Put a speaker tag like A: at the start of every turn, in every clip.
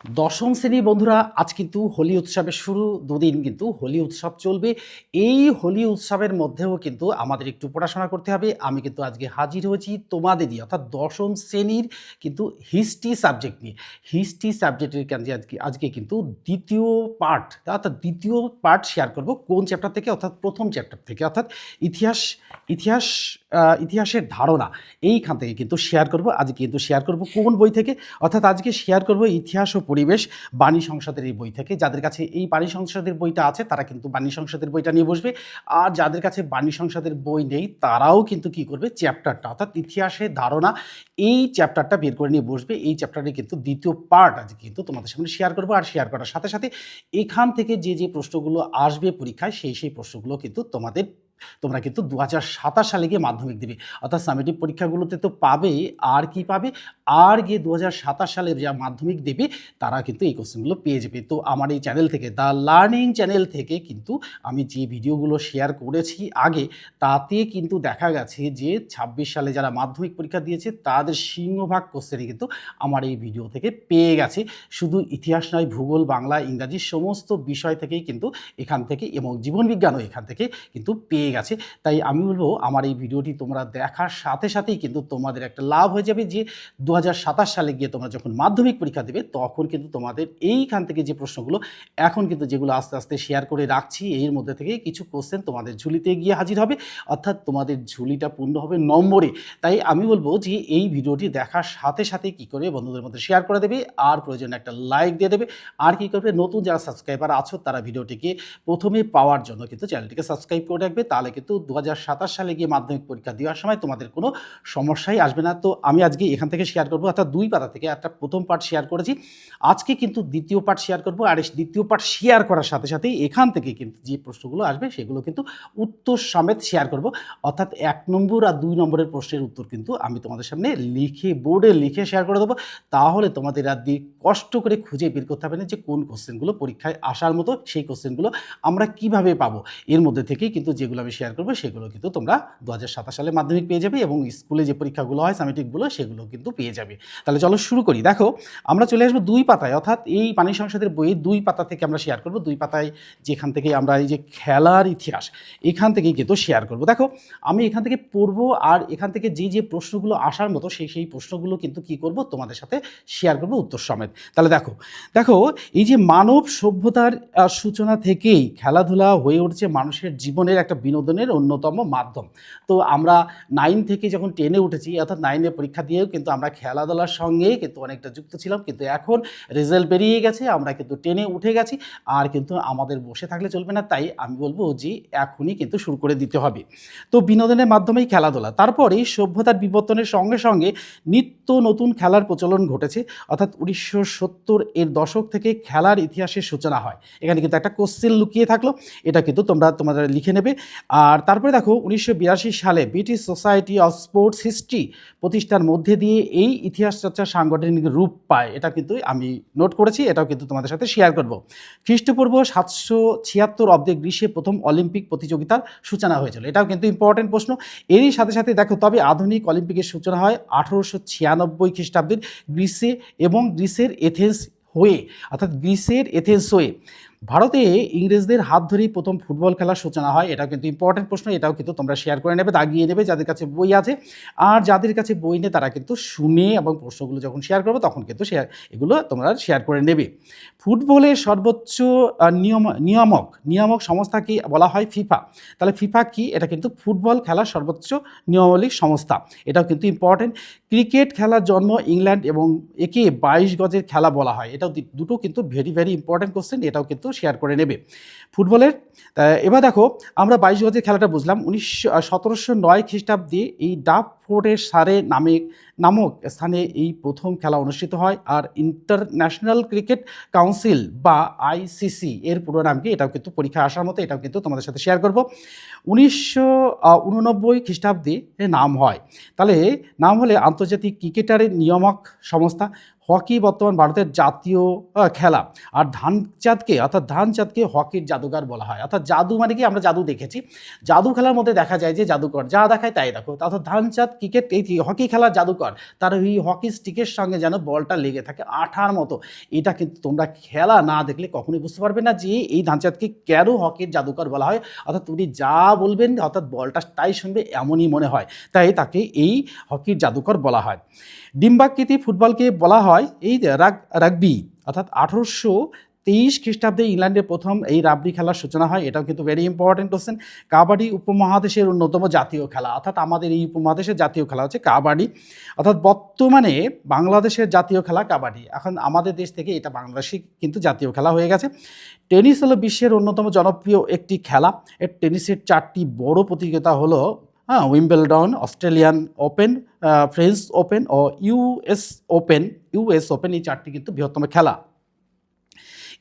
A: দশম শ্রেণী বন্ধুরা, আজ কিন্তু হোলি উৎসবের শুরু। দুদিন কিন্তু হোলি উৎসব চলবে। এই হোলি উৎসবের মধ্যেও কিন্তু আমাদের একটু পড়াশোনা করতে হবে। আমি কিন্তু আজকে হাজির হয়েছি তোমাদেরই অর্থাৎ দশম শ্রেণীর কিন্তু হিস্ট্রি সাবজেক্ট নিয়ে। হিস্ট্রি সাবজেক্টের আজকে কিন্তু দ্বিতীয় পার্ট অর্থাৎ দ্বিতীয় পার্ট শেয়ার করব। কোন চ্যাপ্টার থেকে? অর্থাৎ প্রথম চ্যাপ্টার থেকে, অর্থাৎ ইতিহাস ইতিহাস ইতিহাসের ধারণা এইখান থেকে কিন্তু শেয়ার করব। আজকে কিন্তু শেয়ার করব কোন বই থেকে? অর্থাৎ আজকে শেয়ার করব ইতিহাস ও পরিবেশ বাণী সংসদের এই বই থেকে। যাদের কাছে এই বাণী সংসদের বইটা আছে তারা কিন্তু বাণী সংসদের বইটা নিয়ে বসবে। আর যাদের কাছে বাণী সংসদের বই নেই তারাও কিন্তু কি করবে, চ্যাপ্টারটা অর্থাৎ ইতিহাসের ধারণা এই চ্যাপ্টারটা বের করে নিয়ে বসবে। এই চ্যাপ্টারে কিন্তু দ্বিতীয় পার্ট আজকে কিন্তু তোমাদের সামনে শেয়ার করবো। আর শেয়ার করার সাথে সাথে এখান থেকে যে প্রশ্নগুলো আসবে পরীক্ষায় সেই প্রশ্নগুলো কিন্তু তোমরা কিন্তু 2027 সালে গিয়ে মাধ্যমিক দেবে। অর্থাৎ সামেটিভ পরীক্ষাগুলোতে তো পাবে, আর কি পাবে, আর গিয়ে 2027 সালে যা মাধ্যমিক দেবে তারা কিন্তু এই কোশ্চেনগুলো পেয়ে যাবে। তো আমার এই চ্যানেল থেকে, দ্য লার্নিং চ্যানেল থেকে কিন্তু আমি যে ভিডিওগুলো শেয়ার করেছি আগে, তাতে কিন্তু দেখা গেছে যে 26 সালে যারা মাধ্যমিক পরীক্ষা দিয়েছে তাদের সিংহভাগ কোশ্চেনই কিন্তু আমার এই ভিডিও থেকে পেয়ে গেছে। শুধু ইতিহাস নয়, ভূগোল, বাংলা, ইংরাজি সমস্ত বিষয় থেকেই কিন্তু এখান থেকে, এবং জীবনবিজ্ঞানও এখান থেকে কিন্তু পেয়ে গেছে। তাই আমি বলবো আমার এই ভিডিওটি তোমরা দেখার সাথে সাথেই কিন্তু তোমাদের একটা লাভ হয়ে যাবে যে 2027 সালে গিয়ে তোমরা যখন মাধ্যমিক পরীক্ষা দেবে তখন কিন্তু তোমাদের এইখান থেকে যে প্রশ্নগুলো এখন কিন্তু যেগুলো আস্তে আস্তে শেয়ার করে রাখছি, এর মধ্যে থেকে কিছু কোশ্চেন তোমাদের ঝুলিতে গিয়ে হাজির হবে। অর্থাৎ তোমাদের ঝুলিটা পূর্ণ হবে নম্বরে। তাই আমি বলবো যে এই ভিডিওটি দেখার সাথে সাথে কি করে বন্ধুদের মধ্যে শেয়ার করে দেবে, আর প্রয়োজনে একটা লাইক দিয়ে দেবে। আর কি করবে, নতুন যারা সাবস্ক্রাইবার আছো তারা ভিডিওটিকে প্রথমে পাওয়ার জন্য কিন্তু চ্যানেলটিকে সাবস্ক্রাইব করে রাখবে। তাহলে কিন্তু 2027 সালে গিয়ে মাধ্যমিক পরীক্ষা দেওয়ার সময় তোমাদের কোনো সমস্যাই আসবে না। তো আমি আজকে এখান থেকে শেয়ার করবো, অর্থাৎ 2 পাতা থেকে একটা প্রথম পার্ট শেয়ার করেছি, আজকে কিন্তু দ্বিতীয় পার্ট শেয়ার করবো। আর এই দ্বিতীয় পার্ট শেয়ার করার সাথে সাথেই এখান থেকে কিন্তু যে প্রশ্নগুলো আসবে সেগুলো কিন্তু উত্তর সমেত শেয়ার করব। অর্থাৎ 1 নম্বর আর 2 নম্বরের প্রশ্নের উত্তর কিন্তু আমি তোমাদের সামনে লিখে, বোর্ডে লিখে শেয়ার করে দেবো। তাহলে তোমাদের আর দিয়ে কষ্ট করে খুঁজে বের করতে হবে না যে কোন কোশ্চেনগুলো পরীক্ষায় আসার মতো, সেই কোশ্চেনগুলো আমরা কিভাবে পাবো। এর মধ্যে থেকেই কিন্তু যেগুলো আমি শেয়ার করবো সেগুলো কিন্তু তোমরা 2027 সালে মাধ্যমিক পেয়ে যাবে, এবং স্কুলে যে পরীক্ষাগুলো হয় সামেটিকগুলো সেগুলো কিন্তু পেয়ে যাবে। তাহলে চলো শুরু করি। দেখো, আমরা চলে আসবো 2 পাতায়, অর্থাৎ এই বাণী সংসদের বইয়ের 2 পাতা থেকে আমরা শেয়ার করবো। 2 পাতায় যেখান থেকে আমরা এই যে খেলার ইতিহাস, এখান থেকেই কিন্তু শেয়ার করবো। দেখো, আমি এখান থেকে পড়বো, আর এখান থেকে যে প্রশ্নগুলো আসার মতো সেই প্রশ্নগুলো কিন্তু কি করব, তোমাদের সাথে শেয়ার করবো উত্তর সমেত। তাহলে দেখো এই যে মানব সভ্যতার সূচনা থেকেই খেলাধুলা হয়ে উঠছে মানুষের জীবনের একটা বিনোদনের অন্যতম মাধ্যম। তো আমরা 9 থেকে যখন 10-এ উঠেছি, অর্থাৎ 9-এ পরীক্ষা দিয়েও কিন্তু আমরা খেলাধুলার সঙ্গে কিন্তু অনেকটা যুক্ত ছিলাম, কিন্তু এখন রেজাল্ট বেরিয়ে গেছে, আমরা কিন্তু 10-এ উঠে গেছি, আর কিন্তু আমাদের বসে থাকলে চলবে না। তাই আমি বলবো যে এখনই কিন্তু শুরু করে দিতে হবে। তো বিনোদনের মাধ্যমেই খেলাধুলা, তারপরে সভ্যতার বিবর্তনের সঙ্গে সঙ্গে নিত্য নতুন খেলার প্রচলন ঘটেছে। অর্থাৎ 1970 এর দশক থেকে খেলার ইতিহাসের সূচনা হয়। এখানে কিন্তু একটা কোশ্চেন লুকিয়ে থাকলো, এটা কিন্তু তোমাদের লিখে নেবে। আর তারপরে দেখো, 1982 সালে British society of sports history প্রতিষ্ঠার মধ্যে দিয়ে এই ইতিহাস চর্চা সাংগঠনিক রূপ পায়। এটা কিন্তু আমি নোট করেছি, এটাও কিন্তু তোমাদের সাথে শেয়ার করব। খ্রিস্টপূর্ব 776 অব্দে গ্রীষ্মে প্রথম অলিম্পিক প্রতিযোগিতার সূচনা হয়েছিল। এটাও কিন্তু ইম্পর্টেন্ট প্রশ্ন। এরই সাথে সাথে দেখো, তবে আধুনিক অলিম্পিকের সূচনা হয় 1896 খ্রিস্টাব্দের গ্রীসে, এবং গ্রীসের এথেন্স হয়ে, অর্থাৎ গ্রীসের এথেন্স হয়ে ভারতে ইংরেজদের হাত ধরেই প্রথম ফুটবল খেলার সূচনা হয়। এটাও কিন্তু ইম্পর্টেন্ট প্রশ্ন, এটাও কিন্তু তোমরা শেয়ার করে নেবে, দাগিয়ে নেবে যাদের কাছে বই আছে। আর যাদের কাছে বই নেই তারা কিন্তু শুনে এবং প্রশ্নগুলো যখন শেয়ার করবে তখন কিন্তু এগুলো তোমরা শেয়ার করে নেবে। ফুটবলের সর্বোচ্চ নিয়ামক সংস্থাকে বলা হয় ফিফা। তাহলে ফিফা কি? এটা কিন্তু ফুটবল খেলার সর্বোচ্চ নিয়মাবলী সংস্থা। এটাও কিন্তু ইম্পর্টেন্ট। ক্রিকেট খেলার জন্ম ইংল্যান্ড, এবং একে 22 গজের খেলা বলা হয়। এটাও দুটো কিন্তু ভেরি ভেরি ইম্পর্টেন্ট কোশ্চেন, এটাও কিন্তু শেয়ার করে নেবে ফুটবলের। এবার দেখো, আমরা 22 গজের খেলাটা বুঝলাম। 1709 খ্রিস্টাব্দে এই ডাব ফোর্টের সারে নামক স্থানে এই প্রথম খেলা অনুষ্ঠিত হয়। আর ইন্টারন্যাশনাল ক্রিকেট কাউন্সিল বা আইসিসি এর পুরো নাম কি? এটাও কিন্তু পরীক্ষা আসার মতো, এটাও কিন্তু তোমাদের সাথে শেয়ার করব। 1989 খ্রিস্টাব্দে নাম হয়। তাহলে নাম হলে আন্তর্জাতিক ক্রিকেটারের নিয়ামক সংস্থা। হকি বর্তমান ভারতের জাতীয় খেলা। আর ধানচাঁদকে হকির জাদুকর বলা হয়। অর্থাৎ জাদু মানে কি, আমরা জাদু দেখেছি। জাদু খেলার মধ্যে দেখা যায় যে জাদুকর যা দেখায় তাই দেখো। অর্থাৎ ধানচাঁদ ক্রিকেট এই হকি খেলার জাদুকর। তার ওই হকি স্টিকের সঙ্গে যেন বলটা লেগে থাকে আঠার মতো। এটা কিন্তু তোমরা খেলা না দেখলে কখনোই বুঝতে পারবে না যে এই ধানচাঁদকে কেন হকির জাদুকর বলা হয়। অর্থাৎ তুমি যা বলবেন অর্থাৎ বলটা তাই শুনবে এমনই মনে হয়, তাই তাকে এই হকির জাদুকর বলা হয়। ডিম্বাকৃতি ফুটবলকে বলা হয় এই রাগবি। অর্থাৎ 1823 খ্রিস্টাব্দে ইংল্যান্ডে প্রথম এই রাগবি খেলার সূচনা হয়। এটাও কিন্তু ভেরি ইম্পর্টেন্ট কোশ্চেন। কাবাডি উপমহাদেশের অন্যতম জাতীয় খেলা। অর্থাৎ আমাদের এই উপমহাদেশের জাতীয় খেলা হচ্ছে কাবাডি। অর্থাৎ বর্তমানে বাংলাদেশের জাতীয় খেলা কাবাডি। এখন আমাদের দেশ থেকে এটা বাংলাদেশে কিন্তু জাতীয় খেলা হয়ে গেছে। টেনিস হলো বিশ্বের অন্যতম জনপ্রিয় একটি খেলা। এর টেনিসের 4টি বড় প্রতিযোগিতা হলো Wimbledon, Australian open, French open ও ইউএস ওপেন। এই 4টি কিন্তু বৃহত্তম খেলা।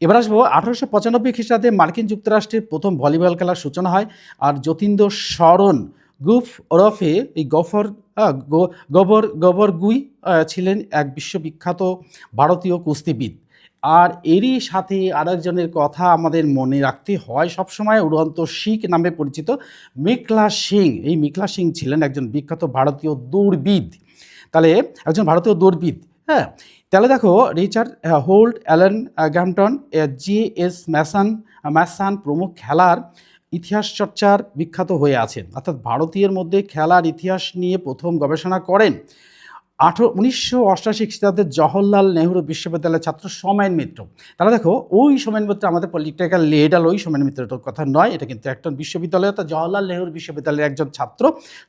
A: এবার আসবো 1895 খ্রিস্টাব্দে মার্কিন যুক্তরাষ্ট্রের প্রথম ভলিবল খেলার সূচনা হয়। আর যতীন্দ্র শরণ গুফ ওরফে এই গবরগুই ছিলেন এক বিশ্ববিখ্যাত ভারতীয় কুস্তিবিদ। আর এরই সাথে আরেকজনের কথা আমাদের মনে রাখতে হয় সবসময়, উড়ন্ত শিখ নামে পরিচিত মিকলা সিং। এই মিকলা সিং ছিলেন একজন বিখ্যাত ভারতীয় দৌড়বিদ। তাহলে একজন ভারতীয় দৌড়বিদ, হ্যাঁ। তাহলে দেখো রিচার্ড হোল্ট, অ্যালান গ্যাম্পটন, জে.এস. ম্যাসান প্রমুখ খেলার ইতিহাস চর্চার বিখ্যাত হয়ে আছেন। অর্থাৎ ভারতীয়ের মধ্যে খেলার ইতিহাস নিয়ে প্রথম গবেষণা করেন 1988 খ্রিস্টাব্দে জওহরলাল নেহরু বিশ্ববিদ্যালয়ের ছাত্র সোমেন মিত্র। তারা দেখো ওই সোমেন মিত্র আমাদের পলিটিক্যাল লিডার, ওই সোমেন মিত্রের কথা নয়, এটা কিন্তু একটা বিশ্ববিদ্যালয়, অর্থাৎ জওহরলাল নেহরু বিশ্ববিদ্যালয়ের একজন ছাত্র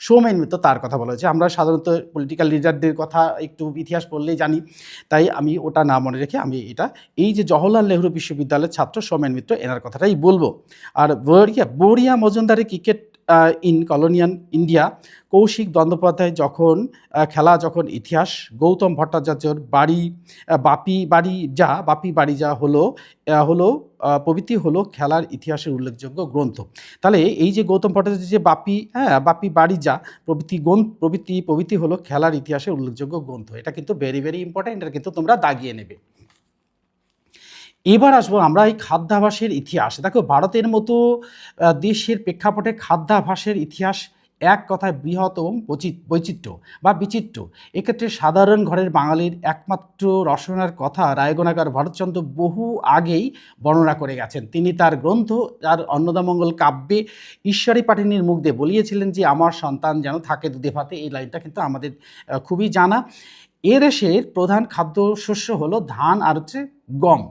A: সোমেন মিত্র, তার কথা বলা হয়েছে। আমরা সাধারণত পলিটিক্যাল লিডারদের কথা একটু ইতিহাস পড়লেই জানি, তাই আমি ওটা না মনে রেখে আমি এই যে জওহরলাল নেহরু বিশ্ববিদ্যালয়ের ছাত্র সোমেন মিত্র এনার কথাটাই বলবো। আর বড়িয়া মজুমদারের cricket in colonial India, Kaushik Bandyopadhyay যখন ইতিহাস, গৌতম ভট্টাচার্যর বাপি বাড়ি যা হলো প্রভৃতি হলো খেলার ইতিহাসের উল্লেখযোগ্য গ্রন্থ। তাহলে এই যে গৌতম ভট্টাচার্য যে বাপি বাড়ি যা প্রভৃতি হলো খেলার ইতিহাসের উল্লেখযোগ্য গ্রন্থ। এটা কিন্তু ভেরি ভেরি ইম্পর্টেন্ট, এটা কিন্তু তোমরা দাগিয়ে নেবে। এবার আসবো আমরা এই খাদ্যাভ্যাসের ইতিহাস। দেখো ভারতের মতো দেশের প্রেক্ষাপটে খাদ্যাভ্যাসের ইতিহাস এক কথায় বৃহত্তম বৈচিত্র্য বা বিচিত্র। এক্ষেত্রে সাধারণ ঘরের বাঙালির একমাত্র রসনার কথা রায়গণাকার ভরতচন্দ্র বহু আগেই বর্ণনা করে গেছেন। তিনি তার গ্রন্থ আর অন্নদামঙ্গল কাব্যে ঈশ্বরী পাঠিনীর মুখ দিয়ে বলিয়েছিলেন যে আমার সন্তান যেন থাকে দুধে ভাতে। এই লাইনটা কিন্তু আমাদের খুবই জানা। এ দেশের প্রধান খাদ্যশস্য হলো ধান আর হচ্ছে গম।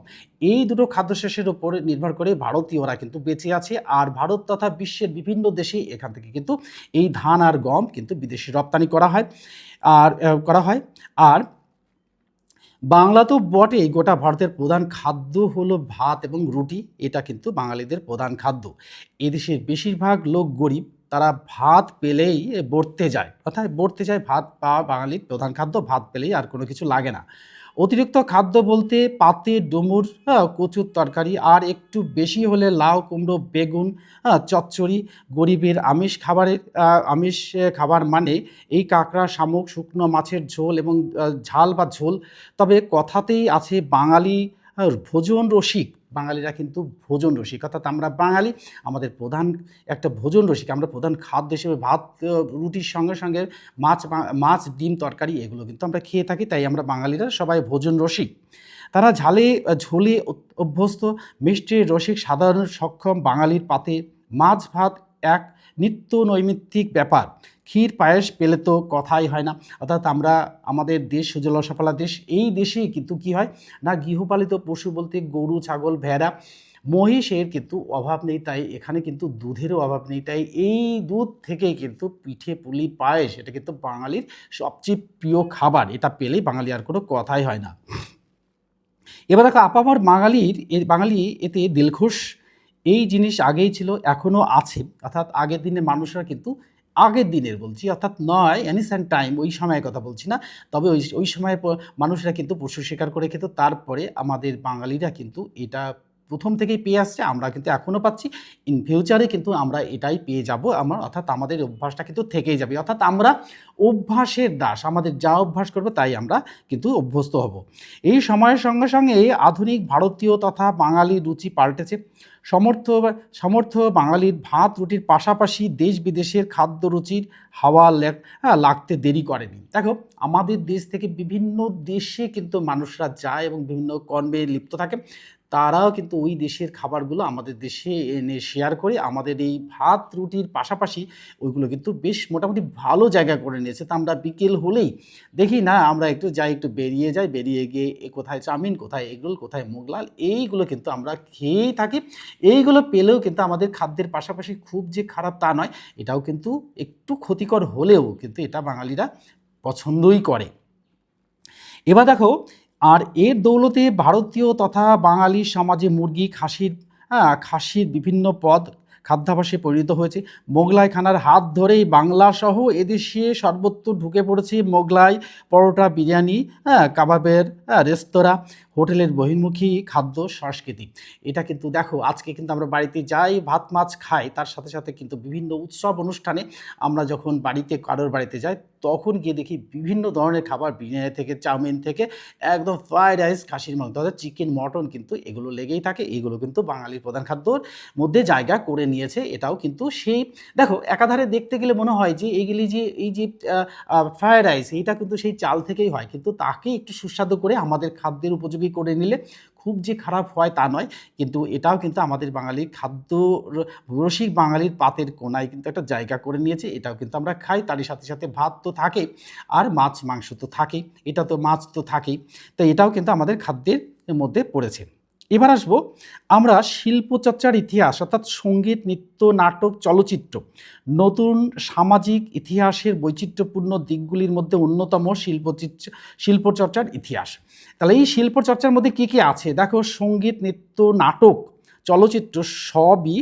A: এই দুটো খাদ্যশস্যের উপরে নির্ভর করে ভারতীয়রা কিন্তু বেঁচে আছে। আর ভারত তথা বিশ্বের বিভিন্ন দেশে এখান থেকে কিন্তু এই ধান আর গম কিন্তু বিদেশে রপ্তানি করা হয়। আর বাংলা তো বটেই, গোটা ভারতের প্রধান খাদ্য হলো ভাত এবং রুটি। এটা কিন্তু বাঙালিদের প্রধান খাদ্য। এদেশের বেশিরভাগ লোক গরিব, তারা ভাত পেলেই বর্তে যায়। ভাত পাওয়া বাঙালির প্রধান খাদ্য, ভাত পেলেই আর কোনো কিছু লাগে না। অতিরিক্ত খাদ্য বলতে পাতে ডুমুর, কচুর তরকারি, আর একটু বেশি হলে লাউ, কুমড়ো, বেগুন, চচ্চড়ি। গরিবের আমিষ খাবার মানে এই কাঁকড়া, শামুক, শুকনো মাছের ঝোল এবং ঝাল বা ঝোল। তবে কথাতেই আছে বাঙালি ভোজন রসিক। বাঙালিরা কিন্তু ভোজন রসিক, অর্থাৎ আমরা বাঙালি আমাদের প্রধান একটা ভোজন রসিক। আমরা প্রধান খাদ্য হিসেবে ভাত রুটির সঙ্গে সঙ্গে মাছ ডিম তরকারি এগুলো কিন্তু আমরা খেয়ে থাকি, তাই আমরা বাঙালিরা সবাই ভোজন রসিক। তারা ঝোলে অভ্যস্ত, মিষ্টির রসিক, সাধারণ সক্ষম। বাঙালির পাতে মাছ ভাত এক নিত্য নৈমিত্তিক ব্যাপার। ক্ষীর পায়েস পেলে তো কথাই হয় না। অর্থাৎ আমাদের দেশ সুজলা সুফলা দেশ, এই দেশেই কিন্তু কি হয় না, গৃহপালিত পশু বলতে গরু, ছাগল, ভেড়া, মহিষের কিন্তু অভাব নেই। তাই এখানে কিন্তু দুধেরও অভাব নেই। তাই এই দুধ থেকেই কিন্তু পিঠে পুলি পায়েস এটা কিন্তু বাঙালির সবচেয়ে প্রিয় খাবার। এটা পেলেই বাঙালি আর কোনো কথাই হয় না। এবার দেখো আপামর বাঙালি এতে দিলখুশ। এই জিনিস আগেই ছিল, এখনও আছে। অর্থাৎ আগের দিনের মানুষরা কিন্তু, আগের দিনের বলছি, অর্থাৎ নয় অ্যানিসেন্ট টাইম, ওই সময়ের কথা বলছি না। তবে ওই সময় মানুষরা কিন্তু পশু শিকার করে খেত। তারপরে আমাদের বাঙালিরা কিন্তু এটা প্রথম থেকেই পেয়ে আসছে, আমরা কিন্তু এখনও পাচ্ছি, ইন ফিউচারে কিন্তু আমরা এটাই পেয়ে যাব। অর্থাৎ আমাদের অভ্যাসটা কিন্তু থেকেই যাবে, অর্থাৎ আমরা অভ্যাসের দাস, আমাদের যা অভ্যাস করবো তাই আমরা কিন্তু অভ্যস্ত হব। এই সময়ের সঙ্গে সঙ্গে আধুনিক ভারতীয় তথা বাঙালি রুচি পাল্টেছে। সমর্থ সমর্থ বাঙালির ভাত রুটির পাশাপাশি দেশ বিদেশের খাদ্য রুচির হাওয়া লাগতে দেরি করেনি। দেখো, আমাদের দেশ থেকে বিভিন্ন দেশে কিন্তু মানুষরা যায় এবং বিভিন্ন কর্মে লিপ্ত থাকে, তারাও কিন্তু ওই দেশের খাবারগুলো আমাদের দেশে এনে শেয়ার করে আমাদের এই ভাত রুটির পাশাপাশি ওইগুলো কিন্তু বেশ মোটামুটি ভালো জায়গা করে নিয়েছে। তা আমরা বিকেল হলেই দেখি না, আমরা একটু যাই, একটু বেরিয়ে যাই, বেরিয়ে গিয়ে কোথায় চাউমিন, কোথায় এগরোল, কোথায় মোগলাল, এইগুলো কিন্তু আমরা খেয়েই থাকি। এইগুলো পেলেও কিন্তু আমাদের খাদ্যের পাশাপাশি খুব যে খারাপ তা নয়, এটাও কিন্তু একটু ক্ষতিকর হলেও কিন্তু এটা বাঙালিরা পছন্দই করে। এবার দেখো, আর এর দৌলতে ভারতীয় তথা বাঙালি সমাজে মুরগি, খাসির বিভিন্ন পদ খাদ্যাভ্যাসে পরিণত হয়েছে। মোগলাই খানার হাত ধরেই বাংলা সহ এদেশে সর্বত্র ঢুকে পড়েছে মোগলাই, পরোটা, বিরিয়ানি, কাবাবের রেস্তোরাঁ, হোটেলের বহির্মুখী খাদ্য সংস্কৃতি। এটা কিন্তু দেখো, আজকে কিন্তু আমরা বাড়িতে যাই, ভাত মাছ খাই, তার সাথে সাথে কিন্তু বিভিন্ন উৎসব অনুষ্ঠানে আমরা যখন কারোর বাড়িতে যাই, তখন গিয়ে দেখি বিভিন্ন ধরনের খাবার, বিরিয়ানি থেকে চাউমিন থেকে একদম ফ্রাইড রাইস, খাসির মাংস, অর্থাৎ চিকেন, মটন কিন্তু এগুলো লেগেই থাকে। এগুলো কিন্তু বাঙালির প্রধান খাদ্যর মধ্যে জায়গা করে নিয়েছে। এটাও কিন্তু সেই, দেখো, একাধারে দেখতে গেলে মনে হয় যে এই যে ফ্রাইড রাইস, এইটা কিন্তু সেই চাল থেকেই হয়, কিন্তু তাকে একটু সুস্বাদু করে আমাদের খাদ্যের উপযোগী করে নিলে খুব যে খারাপ হয় তা নয়, কিন্তু এটাও কিন্তু আমাদের বাঙালির রসিক বাঙালির পাতের কোনায় কিন্তু একটা জায়গা করে নিয়েছে। এটাও কিন্তু আমরা খাই, তারই সাথে সাথে ভাত তো থাকে, আর মাছ মাংস তো থাকেই, এটা তো মাছ তো থাকেই, তো এটাও কিন্তু আমাদের খাদ্যের মধ্যে পড়েছে। এবার আসবো আমরা শিল্পচর্চার ইতিহাস, অর্থাৎ সঙ্গীত, নৃত্য, নাটক, চলচ্চিত্র, নতুন সামাজিক ইতিহাসের বৈচিত্র্যপূর্ণ দিকগুলির মধ্যে অন্যতম শিল্পচর্চার ইতিহাস। তাহলে এই শিল্পচর্চার মধ্যে কী কী আছে দেখো, সঙ্গীত, নৃত্য, নাটক, চলচ্চিত্র সবই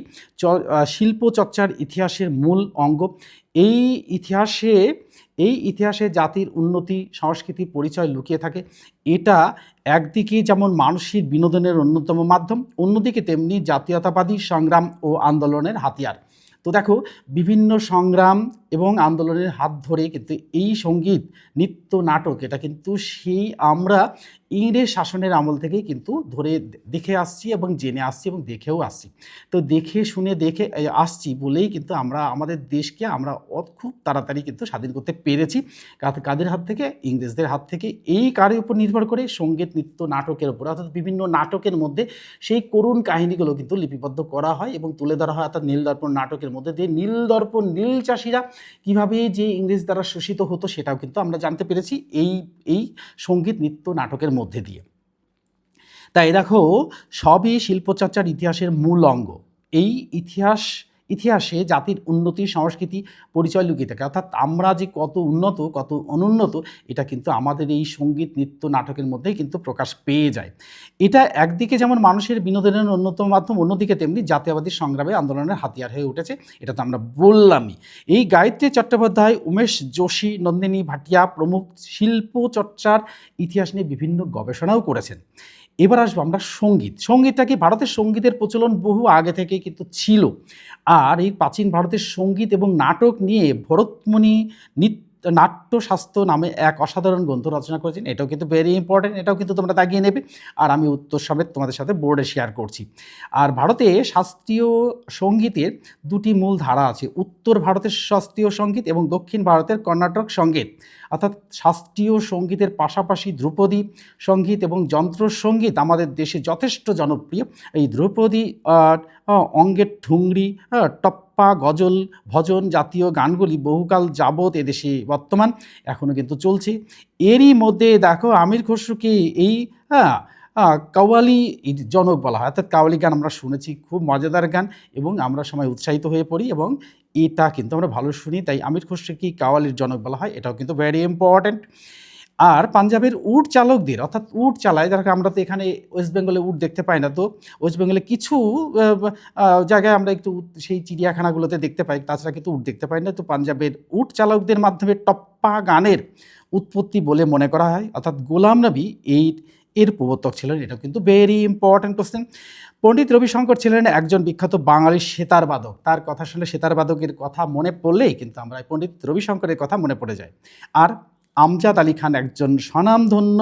A: শিল্পচর্চার ইতিহাসের মূল অঙ্গ। এই ইতিহাসে জাতির উন্নতি, সংস্কৃতি, পরিচয় লুকিয়ে থাকে। এটা একদিকে যেমন মানুষের বিনোদনের অন্যতম মাধ্যম, অন্যদিকে তেমনি জাতীয়তাবাদী সংগ্রাম ও আন্দোলনের হাতিয়ার। তো দেখো, বিভিন্ন সংগ্রাম এবং আন্দোলনের হাত ধরে কিন্তু এই সঙ্গীত, নৃত্য, নাটক, এটা কিন্তু সেই আমরা ইংরেজ শাসনের আমল থেকেই কিন্তু ধরে দেখে আসছি এবং জেনে আসছি এবং দেখেও আসছি। তো দেখে আসছি বলেই কিন্তু আমরা আমাদের দেশকে আমরা খুব তাড়াতাড়ি কিন্তু স্বাধীন করতে পেরেছি। কাদের হাত থেকে? ইংরেজদের হাত থেকে। এই কারের উপর নির্ভর করে সঙ্গীত, নৃত্য, নাটকের উপর, অর্থাৎ বিভিন্ন নাটকের মধ্যে সেই করুণ কাহিনীগুলো কিন্তু লিপিবদ্ধ করা হয় এবং তুলে ধরা হয়। অর্থাৎ নীলদর্পণ নাটকের মধ্যে দিয়ে নীল চাষিরা কীভাবে যে ইংরেজ দ্বারা শোষিত হতো সেটাও কিন্তু আমরা জানতে পেরেছি এই সঙ্গীত, নৃত্য, নাটকের মধ্যে দিয়ে। তাই দেখো, সবই শিল্পচর্চার ইতিহাসের মূল অঙ্গ। এই ইতিহাসে জাতির উন্নতি, সংস্কৃতি, পরিচয় লুকিয়ে থাকে। অর্থাৎ আমরা যে কত উন্নত, কত অনুন্নত, এটা কিন্তু আমাদের এই সঙ্গীত, নৃত্য, নাটকের মধ্যেই কিন্তু প্রকাশ পেয়ে যায়। এটা একদিকে যেমন মানুষের বিনোদনের অন্যতম মাধ্যম, অন্যদিকে তেমনি জাতীয়তাবাদী সংগ্রামে আন্দোলনের হাতিয়ার হয়ে উঠেছে। এটা তো আমরা বললামই। এই গায়ত্রী চট্টোপাধ্যায়, উমেশ যোশী, নন্দিনী ভাটিয়া প্রমুখ শিল্পচর্চার ইতিহাস নিয়ে বিভিন্ন গবেষণাও করেছেন। এবার আসবো আমরা সঙ্গীতটা কি? ভারতের সঙ্গীতের প্রচলন বহু আগে থেকে কিন্তু ছিল। আর এই প্রাচীন ভারতের সঙ্গীত এবং নাটক নিয়ে ভরতমুনি নাট্যশাস্ত্র নামে এক অসাধারণ গ্রন্থ রচনা করেছেন। এটাও কিন্তু ভেরি ইম্পর্টেন্ট, এটাও কিন্তু তোমরা দাগিয়ে নেবে, আর আমি উত্তর সমেত তোমাদের সাথে বোর্ডে শেয়ার করছি। আর ভারতে শাস্ত্রীয় সঙ্গীতের দুটি মূল ধারা আছে, উত্তর ভারতের শাস্ত্রীয় সঙ্গীত এবং দক্ষিণ ভারতের কর্ণাটক সঙ্গীত। অর্থাৎ শাস্ত্রীয় সঙ্গীতের পাশাপাশি ধ্রুপদী সঙ্গীত এবং যন্ত্রসঙ্গীত আমাদের দেশে যথেষ্ট জনপ্রিয়। এই ধ্রুপদী অঙ্গের ঠুংরি, টপ্পা, গজল, ভজন জাতীয় গানগুলি বহুকাল যাবৎ এদেশে বর্তমান, এখনও কিন্তু চলছে। এরই মধ্যে দেখো, আমির খসরুকে এই কাওয়ালি জনক বলা হয়। অর্থাৎ কাওয়ালি গান আমরা শুনেছি, খুব মজাদার গান, এবং আমরা সময় উৎসাহিত হয়ে পড়ি এবং এটা কিন্তু আমরা ভালো শুনি, তাই আমির খসরুকে কাওয়ালির জনক বলা হয়। এটাও কিন্তু ভেরি ইম্পর্ট্যান্ট। আর পাঞ্জাবের উট চালকদের, অর্থাৎ উট চালায় যারা, আমরা তো এখানে ওয়েস্ট বেঙ্গলে উট দেখতে পাই না, তো ওয়েস্ট বেঙ্গলে কিছু জায়গায় আমরা একটু সেই চিড়িয়াখানাগুলোতে দেখতে পাই, তাছাড়া কিন্তু উট দেখতে পাই না। তো পাঞ্জাবের উট চালকদের মাধ্যমে টপ্পা গানের উৎপত্তি বলে মনে করা হয়। অর্থাৎ গোলাম নবী এর প্রবর্তক ছিলেন? এটাও কিন্তু ভেরি ইম্পর্ট্যান্ট কোশ্চেন। পণ্ডিত রবিশঙ্কর ছিলেন একজন বিখ্যাত বাঙালি সেতার বাদক। তার কথা শুনলে সেতার বাদকের কথা মনে পড়লেই কিন্তু আমরা পণ্ডিত রবিশঙ্করের কথা মনে পড়ে যায়। আর আমজাদ আলী খান একজন স্বনামধন্য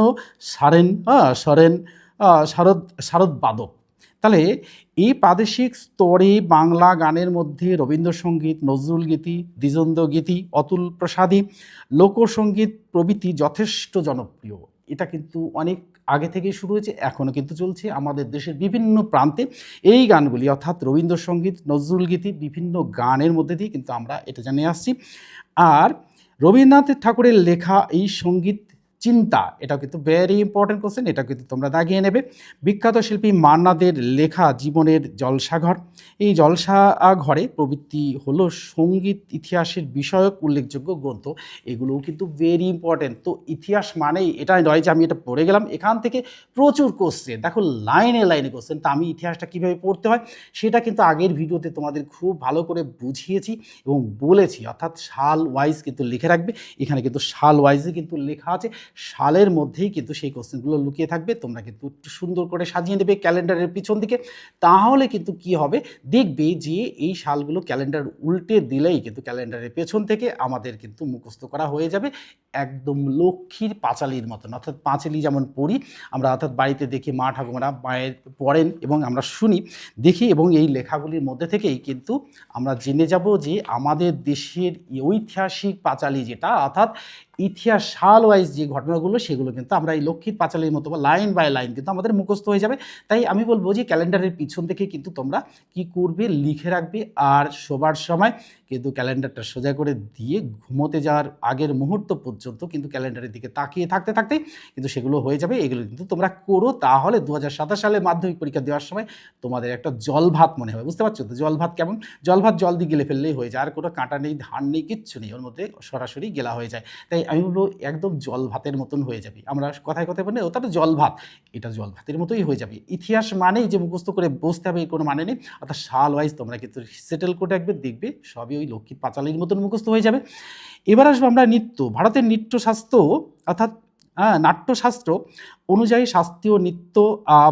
A: শারদ বাদক। তাহলে এই প্রাদেশিক স্তরে বাংলা গানের মধ্যে রবীন্দ্রসঙ্গীত, নজরুলগীতি, দ্বিজেন্দ্রগীতি, অতুল প্রসাদী, লোকসঙ্গীত প্রভৃতি যথেষ্ট জনপ্রিয়। এটা কিন্তু অনেক আগে থেকেই শুরু হয়েছে, এখনও কিন্তু চলছে আমাদের দেশের বিভিন্ন প্রান্তে। এই গানগুলি অর্থাৎ রবীন্দ্রসঙ্গীত, নজরুলগীতি বিভিন্ন গানের মধ্যে দিয়ে কিন্তু আমরা এটা জানিয়ে আসছি। আর রবীন্দ্রনাথ ঠাকুরের লেখা এই সঙ্গীত চিন্তা, এটাও কিন্তু ভেরি ইম্পর্ট্যান্ট কোশ্চেন, এটা কিন্তু তোমরা দাগিয়ে নেবে। বিখ্যাত শিল্পী মান্না দের লেখা জীবনের জলসাঘর, এই জলসাঘরে প্রবৃত্তি হলো সঙ্গীত ইতিহাসের বিষয়ক উল্লেখযোগ্য গ্রন্থ। এগুলোও কিন্তু ভেরি ইম্পর্ট্যান্ট। তো ইতিহাস মানেই এটা নয় যে আমি এটা পড়ে গেলাম, এখান থেকে প্রচুর কোশ্চেন, দেখো লাইনে লাইনে কোশ্চেন। তা আমি ইতিহাসটা কীভাবে পড়তে হয় সেটা কিন্তু আগের ভিডিওতে তোমাদের খুব ভালো করে বুঝিয়েছি এবং বলেছি, অর্থাৎ সাল ওয়াইজ কিন্তু লিখে রাখবে। এখানে কিন্তু সাল ওয়াইজে কিন্তু লেখা আছে, সালের মধ্যেই কিন্তু সেই কোশ্চেনগুলো লুকিয়ে থাকবে। তোমরা কিন্তু একটু সুন্দর করে সাজিয়ে নেবে ক্যালেন্ডারের পিছন দিকে, তাহলে কিন্তু কি হবে দেখবে যে এই সালগুলো ক্যালেন্ডার উল্টে দিলেই কিন্তু ক্যালেন্ডারের পেছন থেকে আমাদের কিন্তু মুখস্থ করা হয়ে যাবে একদম লক্ষ্মীর পাঁচালির মতন। অর্থাৎ পাঁচালি যেমন পড়ি আমরা, অর্থাৎ বাড়িতে দেখি মা ঠাকুমারা মায়ের পড়েন এবং আমরা শুনি দেখি, এবং এই লেখাগুলির মধ্যে থেকেই কিন্তু আমরা জেনে যাব যে আমাদের দেশের ঐতিহাসিক পাঁচালি যেটা, অর্থাৎ ইতিহাস সাল ওয়াইজ যে ঘটনাগুলো সেগুলো কিন্তু আমরা এই লক্ষ্মীর পাঁচালির মতো বা লাইন বাই লাইন কিন্তু আমাদের মুখস্থ হয়ে যাবে। তাই আমি বলবো যে ক্যালেন্ডারের পিছন থেকে কিন্তু তোমরা কি করবে লিখে রাখবে, আর শোবার সময় কিন্তু ক্যালেন্ডারটা সোজা করে দিয়ে ঘুমোতে যাওয়ার আগের মুহূর্ত পর্যন্ত কিন্তু ক্যালেন্ডারের দিকে তাকিয়ে থাকতে থাকতে কিন্তু সেগুলো হয়ে যাবে। এগুলো কিন্তু তোমরা করো, তাহলে 2027 সালে মাধ্যমিক পরীক্ষা দেওয়ার সময় তোমাদের একটা জল ভাত মনে হবে। বুঝতে পারছো তো জল ভাত কেমন? জল ভাত জল দিয়ে গেলে ফেললেই হয়ে যায়, আর কোনো কাঁটা নেই, ধান নেই, কিচ্ছু নেই, ওর মধ্যে সরাসরি গেলা হয়ে যায়। তাই আমি বলবো একদম জল ভাতের মতন হয়ে যাবে। আমরা কথায় কথায় বলি ওটা তো জল ভাত, এটা জল ভাতের মতোই হয়ে যাবে। ইতিহাস মানেই যে মুখস্থ করে বসতে হবে এর কোনো মানে নেই, অর্থাৎ সাল ওয়াইজ তোমরা কিন্তু সেটেল করে রাখবে, দেখবে সবই ওই লক্ষ্মীর পাঁচালির মতন মুখস্থ হয়ে যাবে। এবার আসবো আমরা নৃত্য। ভারতের নৃত্যশাস্ত্র অর্থাৎ নাট্যশাস্ত্র অনুযায়ী শাস্ত্রীয় নৃত্য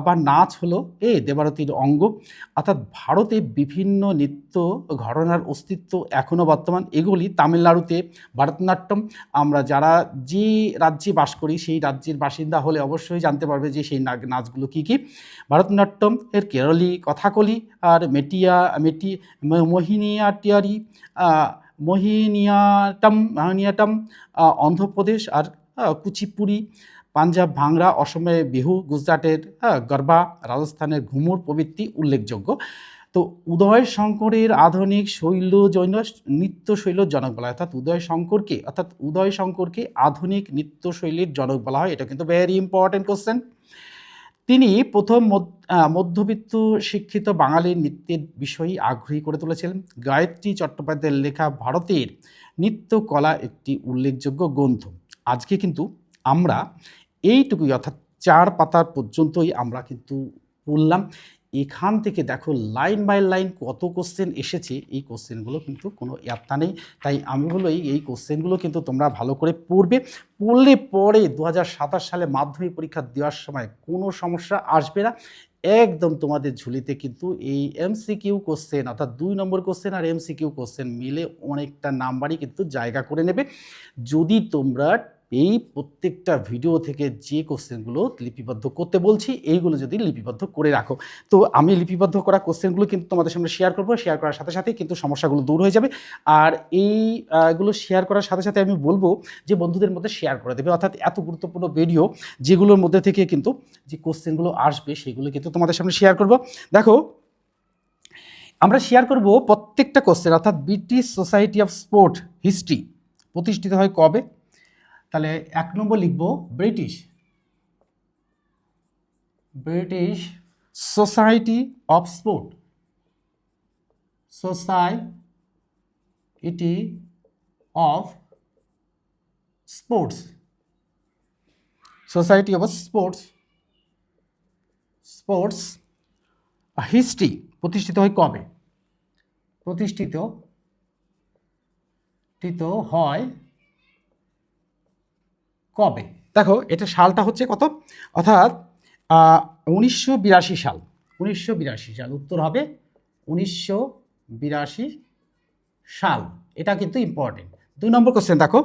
A: বা নাচ হলো দেবারতির অঙ্গ। অর্থাৎ ভারতে বিভিন্ন নৃত্য ঘরানার অস্তিত্ব এখনও বর্তমান। এগুলি তামিলনাড়ুতে ভারতনাট্যম, আমরা যারা যে রাজ্যে বাস করি সেই রাজ্যের বাসিন্দা হলে অবশ্যই জানতে পারবে যে সেই নাচগুলো কী কী। ভারতনাট্যম এর কেরলী কথাকলি, আর মোহিনিয়াটিয়ারি, মোহিনিয়াটম অন্ধ্রপ্রদেশ, আর কুচিপুড়ি পাঞ্জাব ভাংড়া, অসমে বিহু, গুজরাটের গরবা, রাজস্থানের ঘুমুর প্রভৃতি উল্লেখযোগ্য। তো উদয় শঙ্করের আধুনিক শৈলজৈন নৃত্যশৈলীর জনক বলা হয়, অর্থাৎ উদয় শঙ্করকে আধুনিক নৃত্যশৈলীর জনক বলা হয়। এটা কিন্তু ভেরি ইম্পর্টেন্ট কোশ্চেন। তিনি প্রথম মধ্যবিত্ত শিক্ষিত বাঙালির নৃত্যের বিষয়ে আগ্রহী করে তুলেছিলেন। গায়ত্রী চট্টোপাধ্যায়ের লেখা ভারতের নৃত্যকলা একটি উল্লেখযোগ্য গ্রন্থ। আজকে কিন্তু আমরা এইটুকুই, অর্থাৎ 4 পাতার পর্যন্তই আমরা কিন্তু পড়লাম। এখান থেকে দেখো লাইন বাই লাইন কত কোশ্চেন এসেছে, এই কোশ্চেনগুলো কিন্তু কোনো ইয়াত্তা নেই। তাই আমি বলবো এই কোশ্চেনগুলো কিন্তু তোমরা ভালো করে পড়বে, পড়লে পরে 2027 সালে মাধ্যমিক পরীক্ষা দেওয়ার সময় কোনো সমস্যা আসবে না। একদম তোমাদের ঝুলিতে কিন্তু এই এমসিকিউ কোশ্চেন, অর্থাৎ 2 নম্বর কোশ্চেন আর এমসিকিউ কোশ্চেন মিলে অনেকটা নাম্বারই কিন্তু জায়গা করে নেবে, যদি তোমরা এই প্রত্যেকটা ভিডিও থেকে যে কোশ্চেনগুলো লিপিবদ্ধ করতে বলছি এইগুলো যদি লিপিবদ্ধ করে রাখো। তো আমি লিপিবদ্ধ করা কোশ্চেনগুলো কিন্তু তোমাদের সামনে শেয়ার করবো, শেয়ার করার সাথে সাথে কিন্তু সমস্যাগুলো দূর হয়ে যাবে। আর এইগুলো শেয়ার করার সাথে সাথে আমি বলবো যে বন্ধুদের মধ্যে শেয়ার করে দেবে, অর্থাৎ এত গুরুত্বপূর্ণ ভিডিও যেগুলোর মধ্যে থেকে কিন্তু যে কোশ্চেনগুলো আসবে সেগুলো কিন্তু তোমাদের সামনে শেয়ার করব। দেখো আমরা শেয়ার করব প্রত্যেকটা কোশ্চেন, অর্থাৎ British society of sport history প্রতিষ্ঠিত হয় কবে। তাহলে 1 নম্বর লিখব British society of sport, society of sports, society of sports history প্রতিষ্ঠিত হয় কবে? প্রতিষ্ঠিত হয় কবে? দেখো এটা সালটা হচ্ছে কত, অর্থাৎ 1982 সাল, 1982 সাল উত্তর হবে 1982 সাল। এটা কিন্তু ইম্পর্টেন্ট। 2 নম্বর কোশ্চেন দেখো,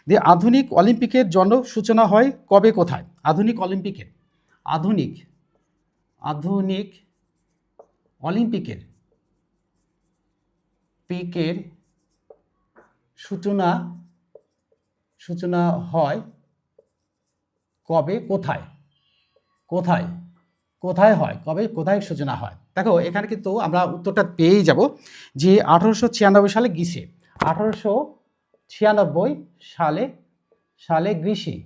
A: যে আধুনিক অলিম্পিকের সূচনা হয় কবে কোথায়? আধুনিক অলিম্পিকের আধুনিক আধুনিক অলিম্পিকের পিকের সূচনা সূচনা হয় কবে কোথায়? কোথায় কোথায় হয়, কবে কোথায় সূচনা হয়? দেখো এখানে কিন্তু আমরা উত্তরটা পেয়েই যাব যে 1896 সালে গ্রীষ্মে, 1896 সালে গ্রীষ্মে,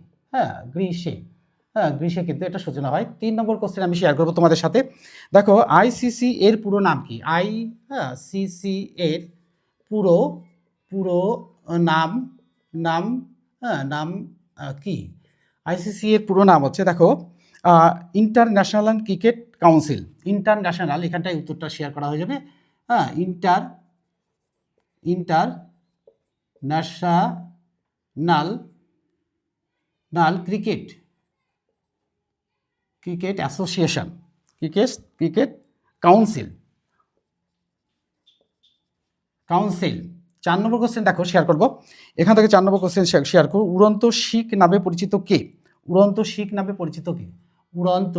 A: গ্রীষ্মে কিন্তু এটা সূচনা হয়। 3 নম্বর কোশ্চেন আমি শেয়ার করবো তোমাদের সাথে। দেখো আইসিসি এর পুরো নাম কি? আইসিসি এর পুরো পুরো নাম নাম নাম কি? আইসিসি এর পুরো নাম হচ্ছে, দেখো, ইন্টারন্যাশনাল ক্রিকেট কাউন্সিল। ইন্টারন্যাশনাল, এখানটায় উত্তরটা শেয়ার করা হয়ে যাবে। International cricket association, cricket council. 4 নম্বর কোশ্চেন দেখো শেয়ার করবো, এখান থেকে 4 নম্বর কোশ্চেন শেয়ার করবো। উড়ন্ত শিখ নামে পরিচিত কে? উড়ন্ত শিখ নামে পরিচিত কে? উড়ন্ত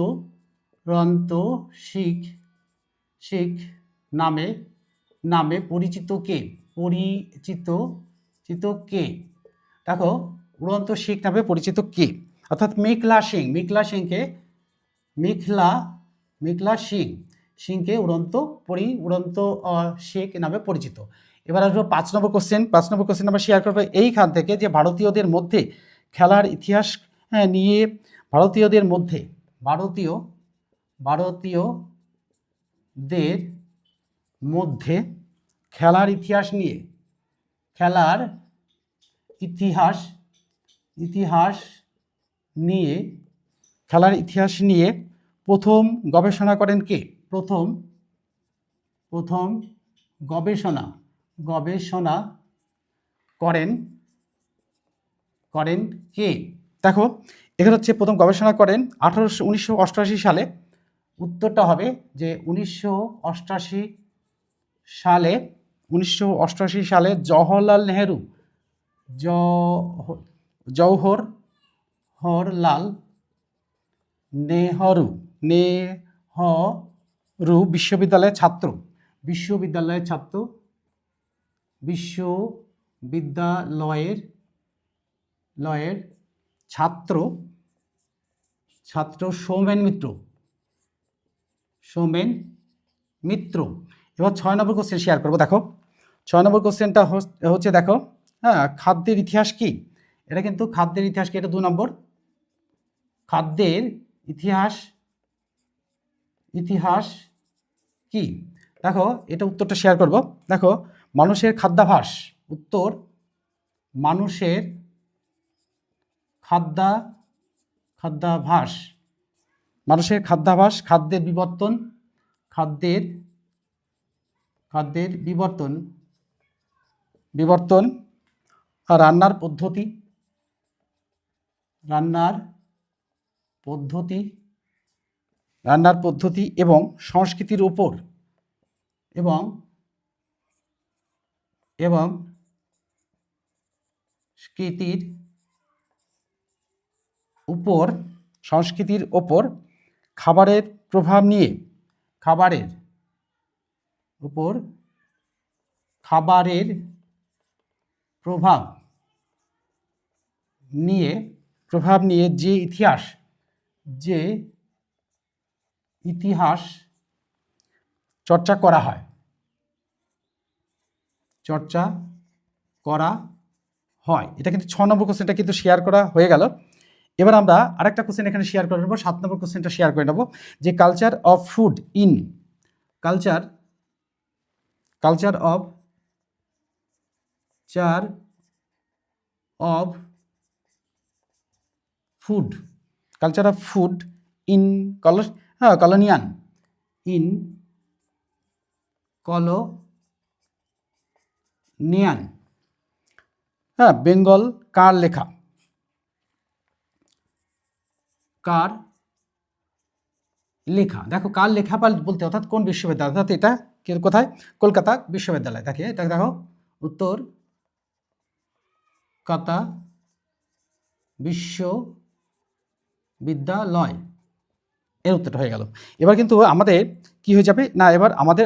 A: শিখ নামে পরিচিত কে? দেখো উড়ন্ত শিখ নামে পরিচিত কে? অর্থাৎ মেঘলা সিংকে উড়ন্ত শিখ নামে পরিচিত। এবার আসবো 5 নম্বর কোশ্চেন। 5 নম্বর কোশ্চেন আমরা শেয়ার করবো এইখান থেকে, যে ভারতীয়দের মধ্যে খেলার ইতিহাস নিয়ে, ভারতীয়দের মধ্যে খেলার ইতিহাস নিয়ে প্রথম গবেষণা করেন কে? প্রথম গবেষণা করেন কে? দেখো এখানে হচ্ছে প্রথম গবেষণা করেন 1988 সালে। উত্তরটা হবে যে 1988 সালে জওহরলাল নেহরু বিশ্ববিদ্যালয়ের ছাত্র সৌমেন মিত্র। এবার 6 নম্বর কোশ্চেন শেয়ার করবো। দেখো 6 নম্বর কোশ্চেনটা হচ্ছে, দেখো, খাদ্যের ইতিহাস কি? এটা কিন্তু খাদ্যের ইতিহাস কি, এটা 2 নম্বর। খাদ্যের ইতিহাস কি? দেখো এটা উত্তরটা শেয়ার করব। দেখো মানুষের খাদ্যাভ্যাস, উত্তর মানুষের খাদ্যাভ্যাস, খাদ্যের বিবর্তন, রান্নার পদ্ধতি এবং সংস্কৃতির উপর খাবারের প্রভাব নিয়ে যে ইতিহাস চর্চা করা হয়। এটা কিন্তু 6 নম্বর কোশ্চেনটা কিন্তু শেয়ার করা হয়ে গেল। এবার আমরা আরেকটা কোশ্চেন এখানে শেয়ার করে নেব, 7 নম্বর কোশ্চেনটা শেয়ার করে নেব, যে culture of food in colonial Bengal কার লেখা? লেখা। দেখো কার লেখা বলতে অর্থাৎ কোন বিশ্ববিদ্যালয়, অর্থাৎ এটা কোথায়, কলকাতা বিশ্ববিদ্যালয়। দেখে এটা দেখো উত্তর কলকাতা বিশ্ববিদ্যালয়, এর উত্তরটা হয়ে গেল। এবার কিন্তু আমাদের কি হয়ে যাবে না, এবার আমাদের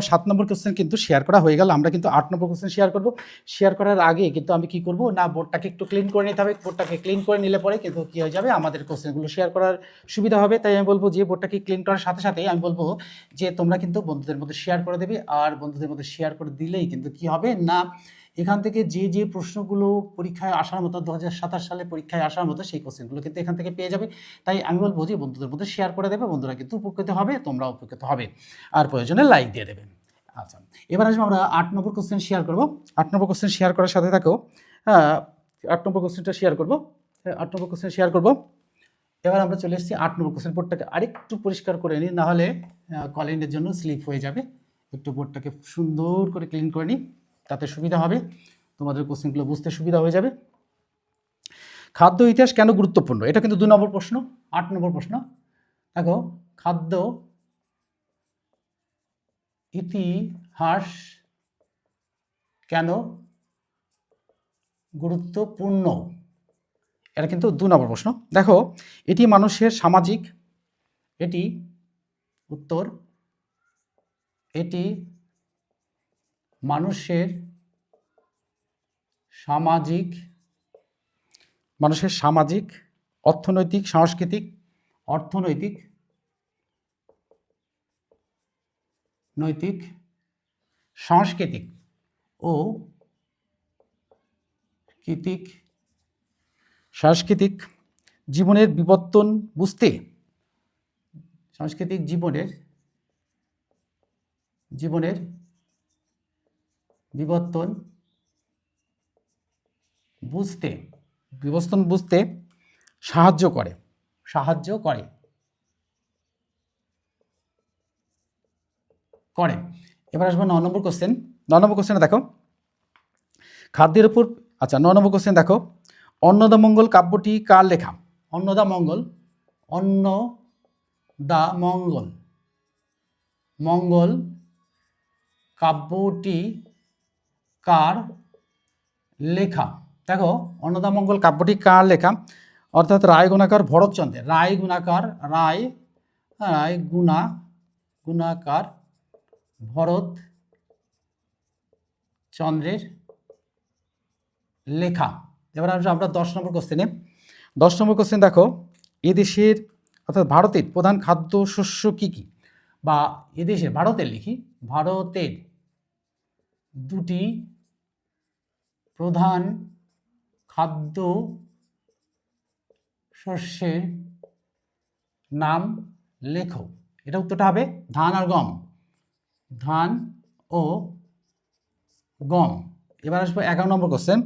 A: 7 নম্বর কোশ্চেন কিন্তু শেয়ার করা হয়ে গেল। আমরা কিন্তু 8 নম্বর কোশ্চেন শেয়ার করব। শেয়ার করার আগে কিন্তু আমি কি করব না, বোর্ডটাকে একটু ক্লিন করে নিতে হবে। বোর্ডটাকে ক্লিন করে নিলে পরে কিন্তু কি হয়ে যাবে, আমাদের কোশ্চেনগুলো শেয়ার করার সুবিধা হবে। তাই আমি বলবো যে বোর্ডটাকে ক্লিন করার সাথে সাথে আমি বলবো যে তোমরা কিন্তু বন্ধুদের মধ্যে শেয়ার করে দেবে। আর বন্ধুদের মধ্যে শেয়ার করে দিলেই কিন্তু কি হবে না, এখান থেকে যে প্রশ্নগুলো পরীক্ষায় আসার মতো 2027 সালে পরীক্ষায় আসার মতো সেই কোশ্চেনগুলো কিন্তু এখান থেকে পেয়ে যাবে। তাই আমি বলবো যে বন্ধুদের মধ্যে শেয়ার করে দেবে, বন্ধুরা কিন্তু উপকৃত হবে, তোমরা উপকৃত হবে, আর প্রয়োজনে লাইক দিয়ে দেবেন। আচ্ছা, এবার আসবো আমরা 8 নম্বর কোশ্চেন শেয়ার করব। 8 নম্বর কোশ্চেন শেয়ার করার সাথে থাকো, 8 নম্বর কোশ্চেনটা শেয়ার করব। 8 নম্বর কোশ্চেন শেয়ার করব। এবার আমরা চলে এসেছি 8 নম্বর কোশ্চেন। বোর্ডটাকে আরেকটু পরিষ্কার করে নিই, না হলে কলিংয়ের জন্য স্লিপ হয়ে যাবে। একটু বোর্ডটাকে সুন্দর করে ক্লিন করে নিই, তাতে সুবিধা হবে, তোমাদের কোশ্চেনগুলো বুঝতে সুবিধা হয়ে যাবে। খাদ্য ইতিহাস কেন গুরুত্বপূর্ণ, এটা কিন্তু 2 নম্বর প্রশ্ন। 8 নম্বর প্রশ্ন দেখো, খাদ্য ইতিহাস কেন গুরুত্বপূর্ণ, এটা কিন্তু 2 নম্বর প্রশ্ন। দেখো এটি মানুষের সামাজিক, এটি উত্তর, এটি মানুষের সামাজিক, অর্থনৈতিক, সাংস্কৃতিক, সাংস্কৃতিক ও সাংস্কৃতিক জীবনের বিবর্তন বুঝতে, সাংস্কৃতিক জীবনের বিবর্তন বুঝতে সাহায্য করে। এবার আসবো 9 নম্বর কোশ্চেন। 9 নম্বর কোশ্চেনে দেখো খাদ্যের উপর, আচ্ছা 9 নম্বর কোশ্চেন দেখো, অন্নদামঙ্গল কাব্যটি কার লেখা? অন্নদামঙ্গল কাব্যটি কার লেখা? দেখো অন্নদামঙ্গল কাব্যটি কার লেখা, অর্থাৎ রায় গুণাকার ভরতচন্দ্রের। রায় গুণাকার ভরতচন্দ্রের লেখা। এবার আমরা 10 নম্বর কোশ্চেনে। 10 নম্বর কোশ্চেন দেখো, এদেশের অর্থাৎ ভারতের প্রধান খাদ্য শস্য কি কি, বা এদেশের ভারতের দুটি প্রধান খাদ্য শস্যের নাম লেখো। এটা উত্তরটা হবে ধান আর গম, ধান ও গম। এবার আসবো 11 নম্বর কোশ্চেন।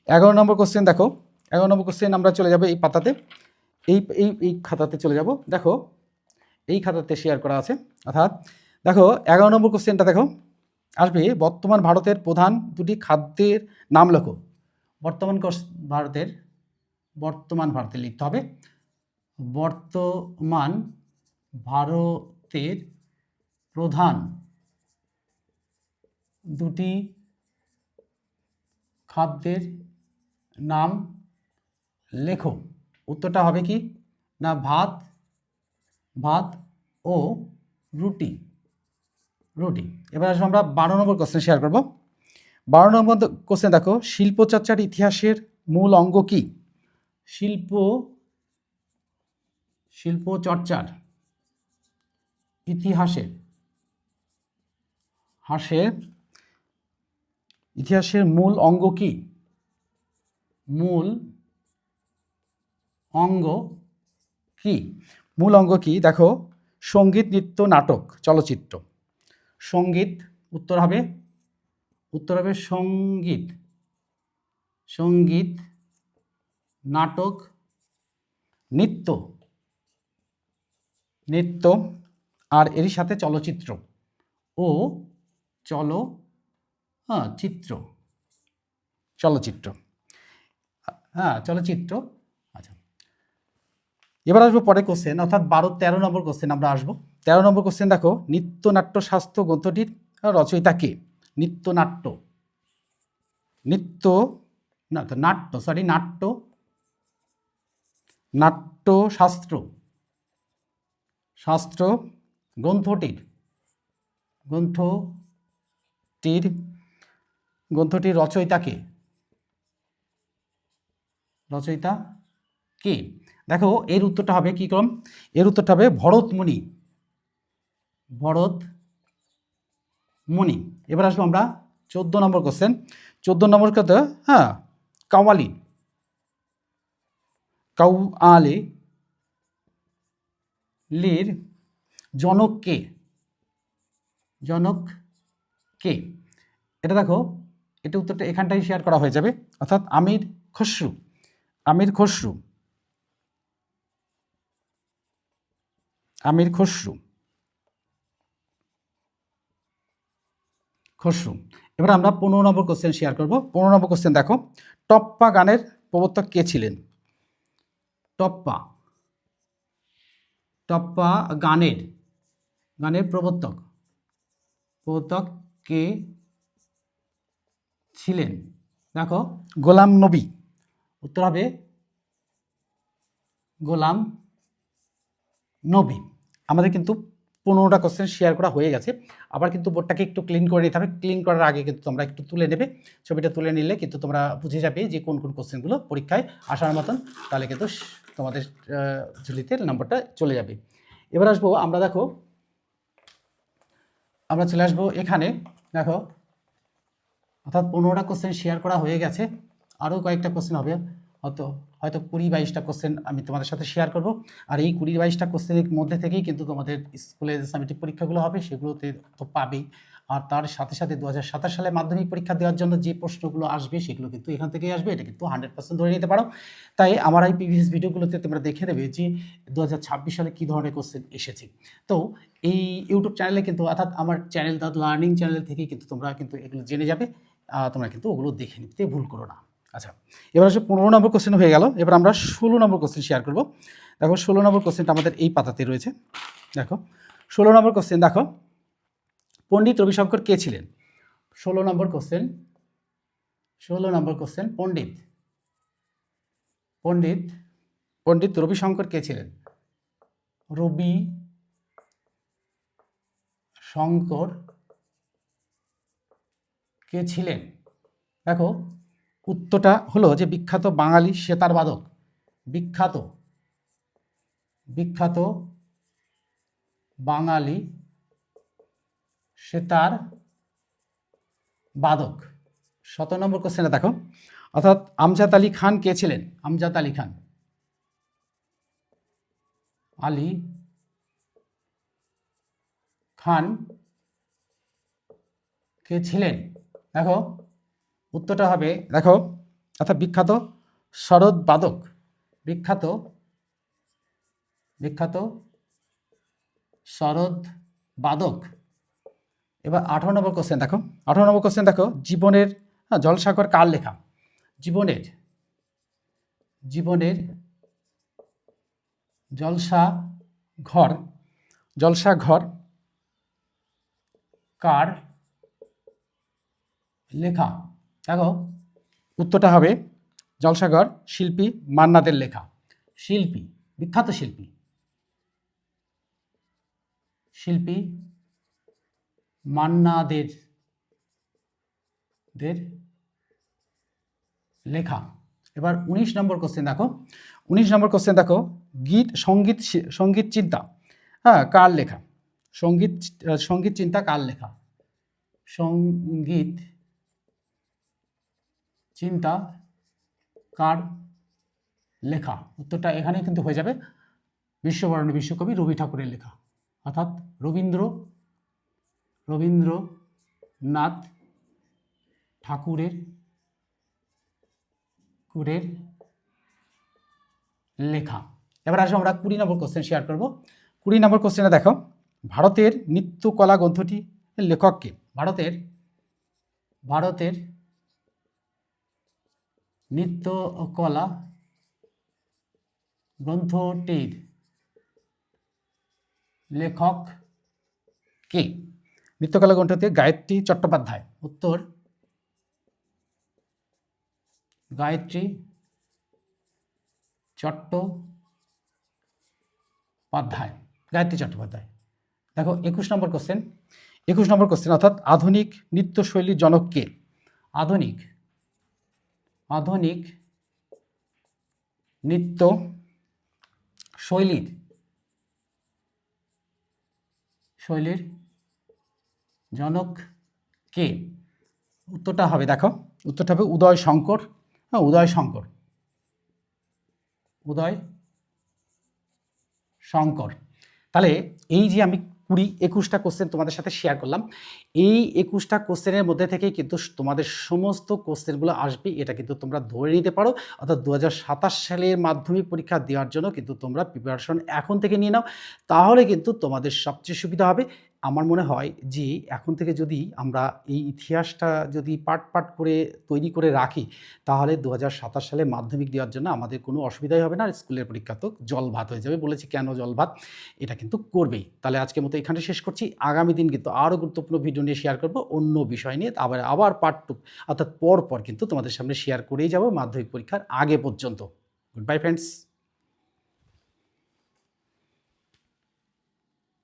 A: 11 নম্বর কোশ্চেন দেখো, 11 নম্বর কোশ্চেন আমরা চলে যাব এই পাতাতে, এই খাতাতে চলে যাব। দেখো এই খাতাতে শেয়ার করা আছে, অর্থাৎ দেখো 11 নম্বর কোশ্চেনটা দেখো আসবে, বর্তমান ভারতের প্রধান দুটি খাদ্যের নাম লেখো। বর্তমান ভারতে লিখতে হবে, বর্তমান ভারতের প্রধান দুটি খাদ্যের নাম লেখো। উত্তরটা হবে কি না, ভাত ও রুটি। এবার আসবো আমরা 12 নম্বর কোশ্চেন শেয়ার করব। 12 নম্বর কোশ্চেন দেখো, শিল্পচর্চার ইতিহাসের মূল অঙ্গ কি? শিল্পচর্চার ইতিহাসের মূল অঙ্গ কি? মূল অঙ্গ কি দেখো, সঙ্গীত, নৃত্য, নাটক, চলচ্চিত্র। সঙ্গীত, উত্তর হবে সঙ্গীত, নাটক, নৃত্য, আর এর সাথে চলচ্চিত্র ও চলচ্চিত্র। আচ্ছা এবার আসবো পরে কোশ্চেন, অর্থাৎ 12-13 নম্বর কোশ্চেন আমরা আসবো। 13 নম্বর কোশ্চেন দেখো, নৃত্যনাট্য শাস্ত্র গ্রন্থটির রচয়িতা কে? নৃত্যনাট্য, নৃত্য না তো নাট্য, সরি নাট্য, নাট্যশাস্ত্র, শাস্ত্র গ্রন্থটির, গ্রন্থটির গ্রন্থটির রচয়িতা কে? রচয়িতা কে? দেখো এর উত্তরটা হবে কি ক্রম? এর উত্তরটা হবে ভরতমুনি, ভরতমুনি। এবার আসবো আমরা 14 নম্বর কোশ্চেন। 14 নম্বর কথা, হ্যাঁ, কাওয়ালি, কাউয়ালি লির জনক কে? জনক কে? এটা দেখো, এটা উত্তরটা এখানটাই শেয়ার করা হয়ে যাবে, অর্থাৎ আমির খসরু, আমির খসরু, আমির খসরু, খসরু। এবার আমরা 15 নম্বর কোশ্চেন শেয়ার করব। 15 নম্বর কোশ্চেন দেখো, টপ্পা গানের প্রবর্তক কে ছিলেন? টপ্পা, টপ্পা গানের, গানের প্রবর্তক, প্রবর্তক কে ছিলেন? দেখো গোলাম নবী, উত্তর হবে গোলাম নবী। আমাদের কিন্তু 15টা কোশ্চেন শেয়ার করা হয়ে গেছে। আবার কিন্তু বোর্ডটাকে একটু ক্লিন করে নিতে হবে। ক্লিন করার আগে কিন্তু তোমরা একটু তুলে নেবে, ছবিটা তুলে নিলে কিন্তু তোমরা বুঝে যাবে যে কোন কোন কোশ্চেনগুলো পরীক্ষায় আসার মতন, তাহলে কিন্তু তোমাদের ঝুলিতে নম্বরটা চলে যাবে। এবার আসবো আমরা, দেখো আমরা চলে আসবো এখানে, দেখো অর্থাৎ 15টা কোশ্চেন শেয়ার করা হয়ে গেছে, আরও কয়েকটা কোশ্চেন হবে, হয়তো হয়তো 20-22টা কোশ্চেন আমি তোমাদের সাথে শেয়ার করব। আর এই 20-22টা কোশ্চেনের মধ্যে থেকেই কিন্তু তোমাদের স্কুলে যে সামেটিক পরীক্ষাগুলো হবে সেগুলোতে তো পাবেই। আর তার সাথে সাথে 2027 সালে মাধ্যমিক পরীক্ষা দেওয়ার জন্য যে প্রশ্নগুলো আসবে সেগুলো কিন্তু এখান থেকেই আসবে, এটা কিন্তু 100% ধরে নিতে পারো। তাই আমার এই প্রিভিয়াস ভিডিওগুলোতে তোমরা দেখে নেবে যে 2026 সালে কী ধরনের কোশ্চেন এসেছে। তো এই ইউটিউব চ্যানেলে কিন্তু, অর্থাৎ আমার চ্যানেল দ্য লার্নিং চ্যানেল থেকেই কিন্তু তোমরা কিন্তু এগুলো জেনে যাবে। তোমরা কিন্তু ওগুলো দেখে নিতে ভুল করো না। আচ্ছা, এবার হচ্ছে 15 নম্বর কোশ্চেন হয়ে গেল। এবার আমরা 16 নম্বর কোশ্চেন শেয়ার করব। দেখো 16 নম্বর কোশ্চেনটা আমাদের এই পাতাতে রয়েছে। দেখো 16 নম্বর কোশ্চেন, দেখো পণ্ডিত রবিশঙ্কর কে ছিলেন? 16 নম্বর কোশ্চেন, 16 নম্বর কোশ্চেন, পণ্ডিত, পণ্ডিত, পণ্ডিত রবিশঙ্কর কে ছিলেন? রবি শঙ্কর কে ছিলেন? দেখো উত্তরটা হলো যে বিখ্যাত বাঙালি সেতার বাদক, বিখ্যাত, বিখ্যাত বাঙালি সেতার বাদক। 17 নম্বর কোশ্চেনে দেখো, অর্থাৎ আমজাদ আলী খান কে ছিলেন? আমজাদ আলী খান, আলী খান কে ছিলেন? দেখো উত্তরটা হবে, দেখো অর্থাৎ বিখ্যাত সরোদ বাদক, বিখ্যাত, বিখ্যাত সরোদ বাদক। এবার 18 নম্বর কোশ্চেন দেখো, 18 নম্বর কোশ্চেন দেখো, জীবনের জলসাঘর কার লেখা? জীবনের, জীবনের জলসাঘর, জলসাঘর কার লেখা? দেখো উত্তরটা হবে জলসাঘর শিল্পী মান্নাদের লেখা। শিল্পী, বিখ্যাত শিল্পী, শিল্পী মান্নাদের লেখা। এবার 19 নম্বর কোশ্চেন দেখো, 19 নম্বর কোশ্চেন দেখো, গীত সঙ্গীত, সঙ্গীত চিন্তা, হ্যাঁ কার লেখা? সঙ্গীত, সঙ্গীত চিন্তা কার লেখা? সঙ্গীত চিন্তা কার লেখা? উত্তরটা এখানে কিন্তু হয়ে যাবে বিশ্ববরণী বিশ্বকবি রবি ঠাকুরের লেখা, অর্থাৎ রবীন্দ্রনাথ ঠাকুরের লেখা। এবার আসবো আমরা 20 নম্বর কোশ্চেন শেয়ার করব। 20 নম্বর কোশ্চেনে দেখো, ভারতের নৃত্যকলা গ্রন্থটি লেখক কে? ভারতের, ভারতের নৃত্যকলা গ্রন্থটির লেখক কে? নৃত্যকলা গ্রন্থটি গায়ত্রী চট্টোপাধ্যায়। উত্তর গায়ত্রী চট্টোপাধ্যায়, গায়ত্রী চট্টোপাধ্যায়। দেখো 21 নম্বর কোশ্চেন, 21 নম্বর কোশ্চেন অর্থাৎ আধুনিক নৃত্যশৈলীর জনক কে? আধুনিক নৃত্য শৈলীর জনক কে? উত্তরটা হবে, দেখো উত্তরটা হবে উদয় শঙ্কর। হ্যাঁ, উদয় শঙ্কর। তাহলে এই যে আমি 20-21টা কোশ্চেন তোমাদের সাথে শেয়ার করলাম, এই 21টা কোশ্চেনের মধ্যে থেকে কিন্তু তোমাদের সমস্ত কোশ্চেনগুলো আসবে, এটা কিন্তু তোমরা ধরে নিতে পারো। অর্থাৎ 2027 সালের মাধ্যমিক পরীক্ষা দেওয়ার জন্য কিন্তু তোমরা প্রিপারেশন এখন থেকে নিয়ে নাও, তাহলে কিন্তু তোমাদের সবচেয়ে সুবিধা হবে। আমার মনে হয় যে এখন থেকে যদি আমরা এই ইতিহাসটা যদি পার্ট করে তৈরি করে রাখি, তাহলে 2027 সালে মাধ্যমিক দেওয়ার জন্য আমাদের কোনো অসুবিধাই হবে না। আর স্কুলের পরীক্ষা তো জলভাত হয়ে যাবে। বলেছি কেন জলভাত, এটা কিন্তু করবেই। তাহলে আজকের মতো এখানে শেষ করছি। আগামী দিন কিন্তু আরও গুরুত্বপূর্ণ ভিডিও নিয়ে শেয়ার করব অন্য বিষয় নিয়ে। আবার পার্ট 2 অর্থাৎ পর কিন্তু তোমাদের সামনে শেয়ার করেই যাব মাধ্যমিক পরীক্ষার আগে পর্যন্ত। Good bye friends.